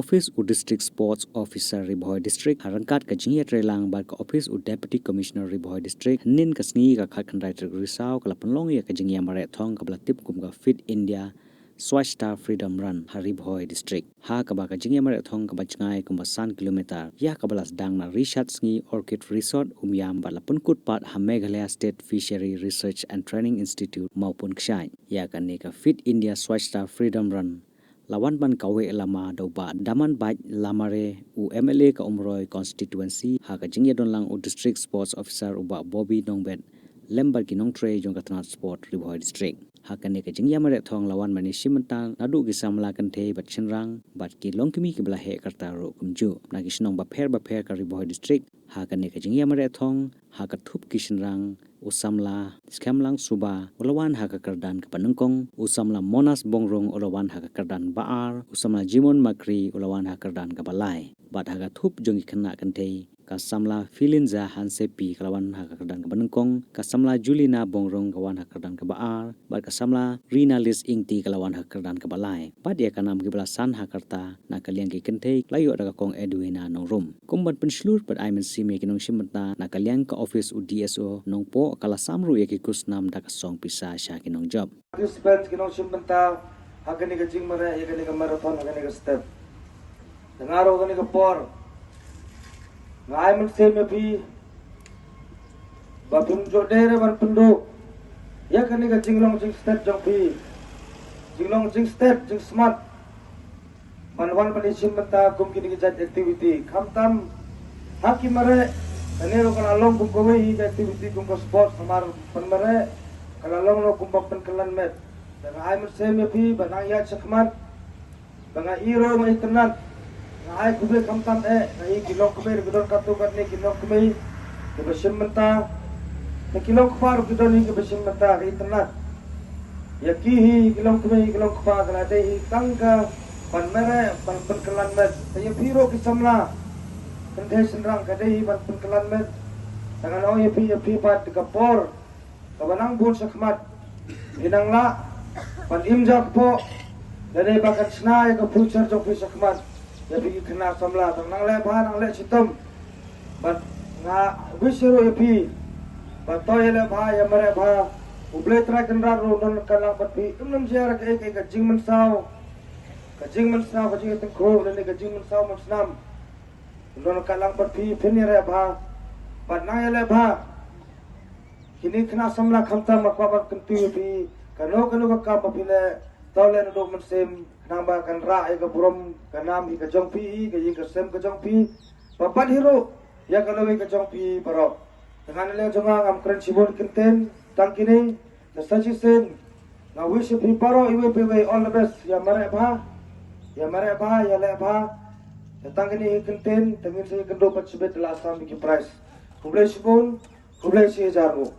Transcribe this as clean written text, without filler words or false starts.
office u district sports officer Ribhoi district harangkat ka jingya trelang bat ka office u deputy commissioner Ribhoi district nin ka sngi ka khat kan right risau ka panlong ya ka jingya mare thong ka blatip kum ka fit India Swachhta Freedom Run Ribhoi district ha ka ba ka jingya mare thong ka bachngai kum san kilometer ya ka balas dang na research sngi orchid resort umyam balapun kut pat ha Meghalaya State Fishery Research and Training Institute maupun kshai ya ka ne ka fit India Swachhta Freedom Run lawan ban kawe lama doba daman baj lamare u MLA ka umroi constituency ha ka jingya don lang u district sports officer uba Bobby Nongbet lembar ki nongtre jong ka tanat sport Ribhoi district ha ka ne ka jingya mare thong lawan mani simantang Lahduh ki Samla kan the bat chenrang bat ki longkimi ki bla he karta ro kumju na ki snong ba pher ka Ribhoi district ha ka ne ka jingya mare thong ha ka thup ki shenrang u Samla Skhemlang Suba ulawan ha ka kardan ka panungkong u Samla Monas Bongrong ulawan ha ka kardan baar u Samla Jimon Makri ulawan ha kardan ka balai bat ha ka thup jongi khana kan the ka Samla Filinza Hansepi kalawan ha ka kardan ka panungkong ka Samla Julina Bongrong kawan ha kardan ka baar bat ka Samla Rinalis Ingti kalawan ha kardan ka balai bat ya kanam ki belasan ha karta na kaliang ki kentei layo da ka kong Edwina nongrum kumbat penslur bat aimen sime ki nong simata na kaliang ka office u DSO nongpo kala samru ya ki kusnam da ka song pisa sha ki nong job participants ki nong simata ha ka ni ka jing mara ya ka ni ka marathon ha ka ni ka step dengaro ka ni ka por ngai men sime pi ba pun jodere ban pundu ya ka ni ka jinglong jing step jong pi jinglong jing step jing smart manwan pani simata kum ki ni ka activity khamtam haki mare ane ro kala long kum ko hi activity kum ko sports hamar pan mare kala long ro kum pan kalan met dan ai men sime pi banang ya chakmat banga iro ma internet ai kubel kamtam ai kilong kubel gidon katu kat ni kilong kubel ke besim menta ke kilong kfar gidon ni ke besim menta ke internet ya ki kilong kfar kala dei tangga pan mere pan kelan met ya piro ki Samla condition rang ka dei pan kelan met tangan o ya pi pat ka por ka banang bun sakmat ginang la pan imjak po dari bakat snai ka future jok pi sakmat ya pergi kena Samla nang le situm bat nga wisiro yapi bat toy le bha ya mare bha uble tra kendra ro non kala bat pi umnam siara ke ka jing man saw ka jing teng kro le ka jing man saw man snam non kala bat pi phini re bha bat nang le bha kini kena Samla khamta makwa bat kentu pi kano ka pa pile tole no man sem namba kan ra ka burom kanam ka jongpi ka yin ka sem ka jongpi papan hero ya ka lewe ka jongpi paro dengan le jonga am kren sibon kenten tangkini na sachi sen na wish pi paro iwe pe all the best ya mare ba ya le ba ya tangkini kenten tangin se kendo pat sibet la sam ki price kublai sibon kublai si jargo